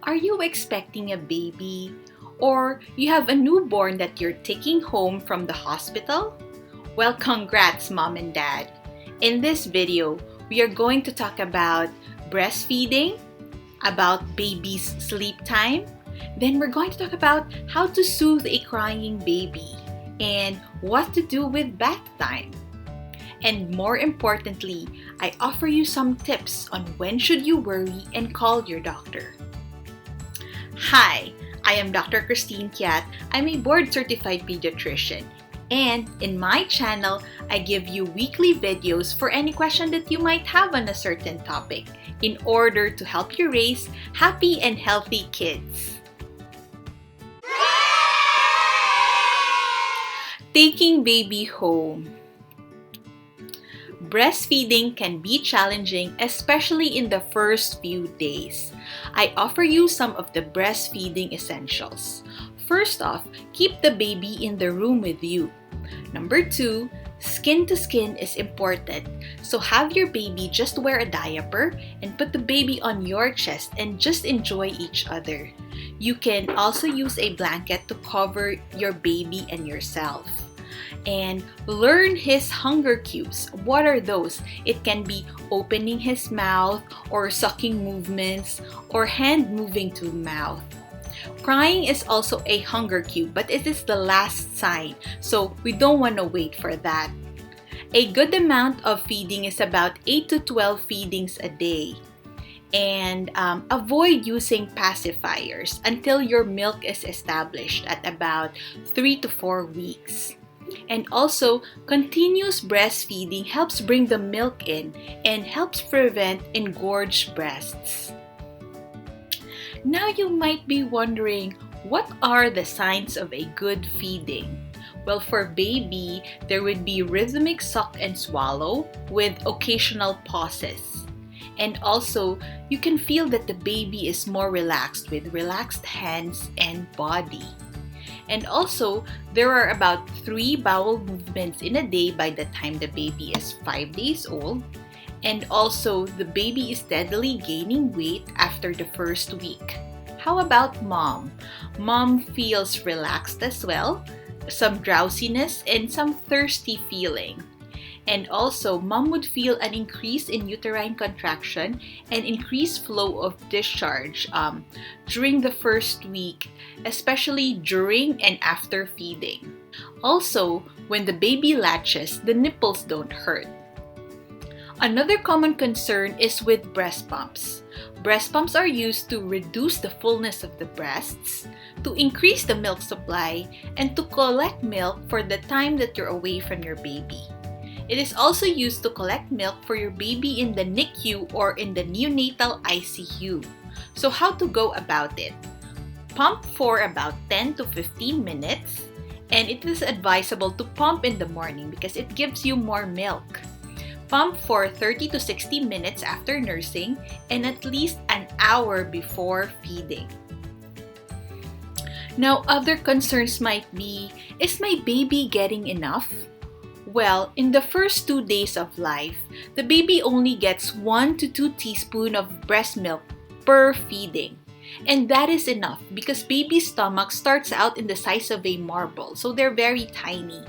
Are you expecting a baby? Or you have a newborn that you're taking home from the hospital? Well, congrats, mom and dad. In this video, we are going to talk about breastfeeding, about baby's sleep time, then we're going to talk about how to soothe a crying baby and what to do with bath time. And more importantly, I offer you some tips on when should you worry and call your doctor. Hi, I am Dr. Kristine Kiat. I'm a board-certified pediatrician. And in my channel, I give you weekly videos for any question that you might have on a certain topic in order to help you raise happy and healthy kids. Taking baby home. Breastfeeding can be challenging, especially in the first few days. I offer you some of the breastfeeding essentials. First off, keep the baby in the room with you. Number 2, skin to skin is important. So have your baby just wear a diaper and put the baby on your chest and just enjoy each other. You can also use a blanket to cover your baby and yourself. And learn his hunger cues. What are those? It can be opening his mouth or sucking movements or hand moving to mouth. Crying is also a hunger cue, but it is the last sign, so we don't want to wait for that. A good amount of feeding is about 8 to 12 feedings a day. And avoid using pacifiers until your milk is established at about 3 to 4 weeks. And also, continuous breastfeeding helps bring the milk in and helps prevent engorged breasts. Now you might be wondering, what are the signs of a good feeding? Well, for baby, there would be rhythmic suck and swallow with occasional pauses. And also, you can feel that the baby is more relaxed with relaxed hands and body. And also, there are about 3 bowel movements in a day by the time the baby is 5 days old. And also, the baby is steadily gaining weight after the first week. How about mom? Mom feels relaxed as well, some drowsiness, and some thirsty feeling. And also, mom would feel an increase in uterine contraction and increased flow of discharge during the first week, especially during and after feeding. Also, when the baby latches, the nipples don't hurt. Another common concern is with breast pumps. Breast pumps are used to reduce the fullness of the breasts, to increase the milk supply, and to collect milk for the time that you're away from your baby. It is also used to collect milk for your baby in the NICU or in the neonatal ICU. So how to go about it? Pump for about 10 to 15 minutes, and it is advisable to pump in the morning because it gives you more milk. Pump for 30 to 60 minutes after nursing and at least an hour before feeding. Now, other concerns might be, is my baby getting enough? Well, in the first 2 days of life, the baby only gets 1 to 2 teaspoons of breast milk per feeding. And that is enough because baby's stomach starts out in the size of a marble, so they're very tiny.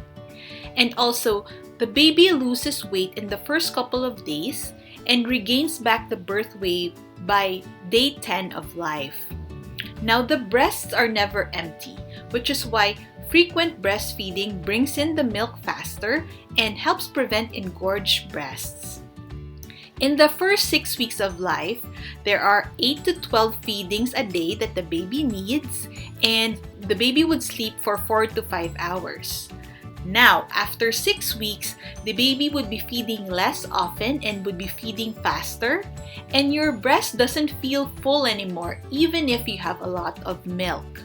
And also, the baby loses weight in the first couple of days and regains back the birth weight by day 10 of life. Now, the breasts are never empty, which is why frequent breastfeeding brings in the milk faster and helps prevent engorged breasts. In the first 6 weeks of life, there are 8 to 12 feedings a day that the baby needs, and the baby would sleep for 4 to 5 hours. Now, after 6 weeks, the baby would be feeding less often and would be feeding faster, and your breast doesn't feel full anymore, even if you have a lot of milk.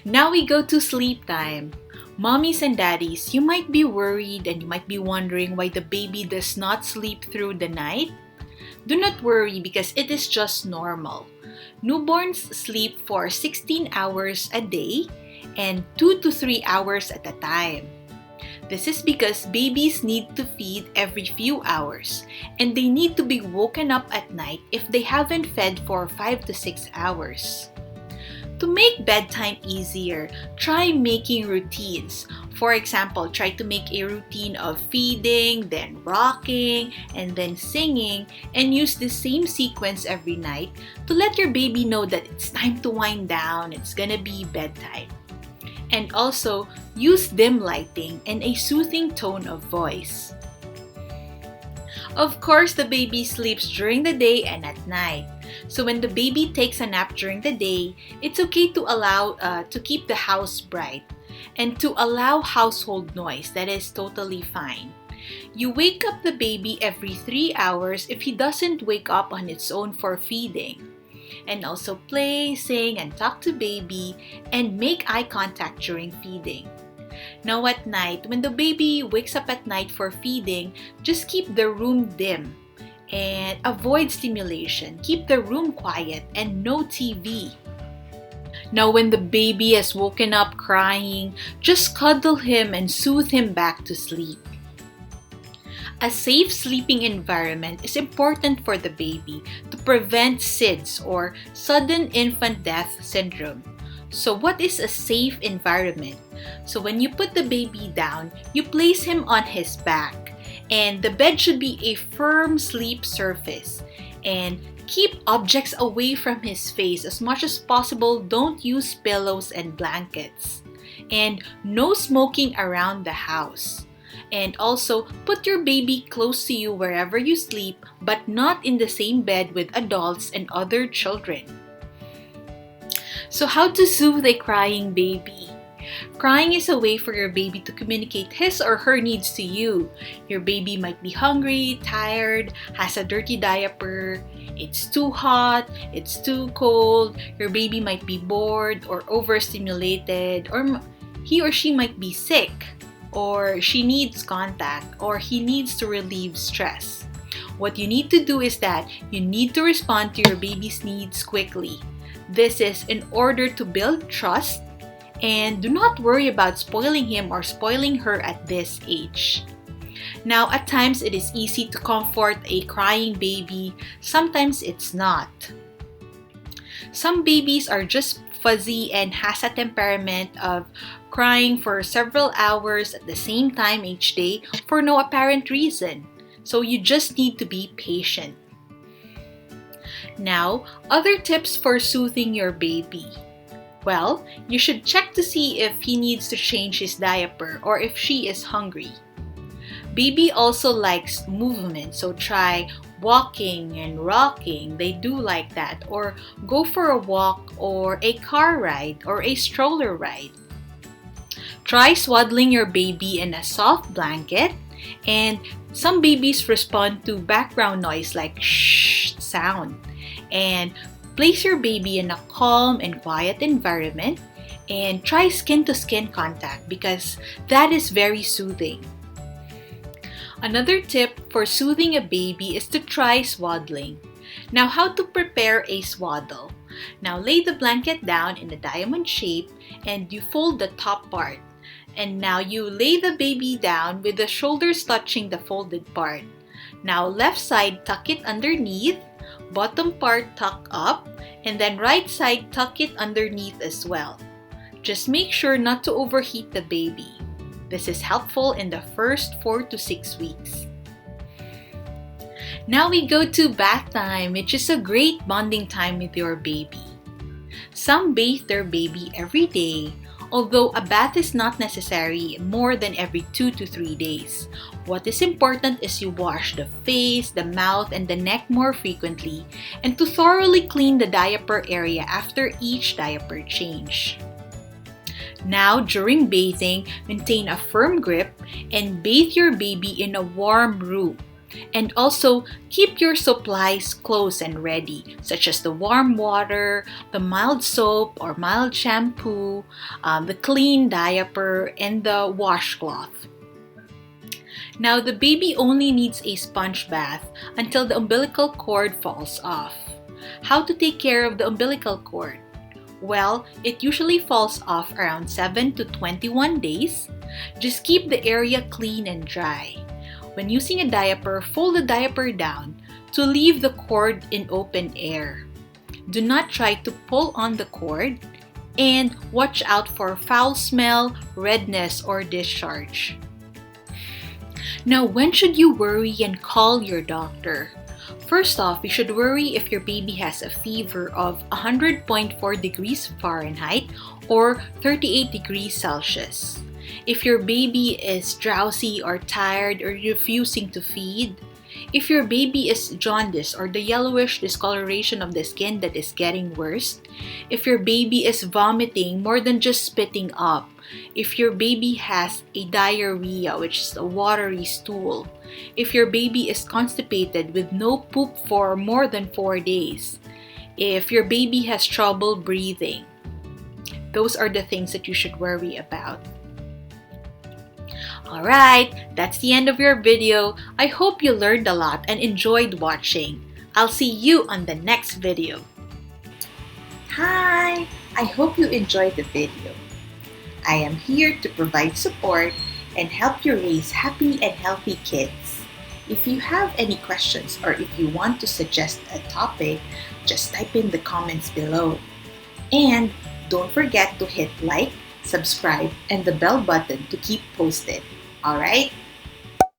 Now we go to sleep time. Mommies and daddies, you might be worried and you might be wondering why the baby does not sleep through the night. Do not worry because it is just normal. Newborns sleep for 16 hours a day and 2 to 3 hours at a time. This is because babies need to feed every few hours, and they need to be woken up at night if they haven't fed for 5 to 6 hours. To make bedtime easier, try making routines. For example, try to make a routine of feeding, then rocking, and then singing, and use the same sequence every night to let your baby know that it's time to wind down, it's gonna be bedtime. And also, use dim lighting and a soothing tone of voice. Of course, the baby sleeps during the day and at night. So when the baby takes a nap during the day, it's okay to keep the house bright and to allow household noise. That is totally fine. You wake up the baby every 3 hours if he doesn't wake up on its own for feeding. And also play, sing, and talk to baby and make eye contact during feeding. Now at night, when the baby wakes up at night for feeding, just keep the room dim and avoid stimulation. Keep the room quiet and no TV. Now when the baby has woken up crying, just cuddle him and soothe him back to sleep. A safe sleeping environment is important for the baby to prevent SIDS or sudden infant death syndrome. So what is a safe environment? So when you put the baby down, you place him on his back, and the bed should be a firm sleep surface. And keep objects away from his face as much as possible. Don't use pillows and blankets. And no smoking around the house. And also, put your baby close to you wherever you sleep, but not in the same bed with adults and other children. So how to soothe a crying baby? Crying is a way for your baby to communicate his or her needs to you. Your baby might be hungry, tired, has a dirty diaper, it's too hot, it's too cold, your baby might be bored or overstimulated, or he or she might be sick, or she needs contact, or he needs to relieve stress. What you need to do is that you need to respond to your baby's needs quickly. This is in order to build trust, and do not worry about spoiling him or spoiling her at this age. Now, at times it is easy to comfort a crying baby, sometimes it's not. Some babies are just fuzzy and has a temperament of crying for several hours at the same time each day for no apparent reason. So you just need to be patient. Now, other tips for soothing your baby. Well, you should check to see if he needs to change his diaper or if she is hungry. Baby also likes movement, so try walking and rocking. They do like that. Or go for a walk or a car ride or a stroller ride. Try swaddling your baby in a soft blanket, and some babies respond to background noise like shh sound. And place your baby in a calm and quiet environment and try skin-to-skin contact because that is very soothing. Another tip for soothing a baby is to try swaddling. Now, how to prepare a swaddle? Now, lay the blanket down in a diamond shape and you fold the top part. And now you lay the baby down with the shoulders touching the folded part. Now, left side, tuck it underneath. Bottom part tuck up, and then right side tuck it underneath as well. Just make sure not to overheat the baby. This is helpful in the first 4 to 6 weeks. Now we go to bath time, which is a great bonding time with your baby. Some bathe their baby every day, although a bath is not necessary more than every 2 to 3 days. What is important is you wash the face, the mouth, and the neck more frequently, and to thoroughly clean the diaper area after each diaper change. Now, during bathing, maintain a firm grip and bathe your baby in a warm room. And also, keep your supplies close and ready, such as the warm water, the mild soap or mild shampoo, the clean diaper, and the washcloth. Now, the baby only needs a sponge bath until the umbilical cord falls off. How to take care of the umbilical cord? Well, it usually falls off around 7 to 21 days. Just keep the area clean and dry. When using a diaper, fold the diaper down to leave the cord in open air. Do not try to pull on the cord, and watch out for foul smell, redness, or discharge. Now, when should you worry and call your doctor? First off, you should worry if your baby has a fever of 100.4 degrees Fahrenheit or 38 degrees Celsius. If your baby is drowsy or tired or refusing to feed, if your baby is jaundice or the yellowish discoloration of the skin that is getting worse, if your baby is vomiting more than just spitting up, if your baby has a diarrhea, which is a watery stool, if your baby is constipated with no poop for more than 4 days, if your baby has trouble breathing, those are the things that you should worry about. Alright, that's the end of your video. I hope you learned a lot and enjoyed watching. I'll see you on the next video. Hi! I hope you enjoyed the video. I am here to provide support and help you raise happy and healthy kids. If you have any questions or if you want to suggest a topic, just type in the comments below. And don't forget to hit like, subscribe, and the bell button to keep posted. Alright?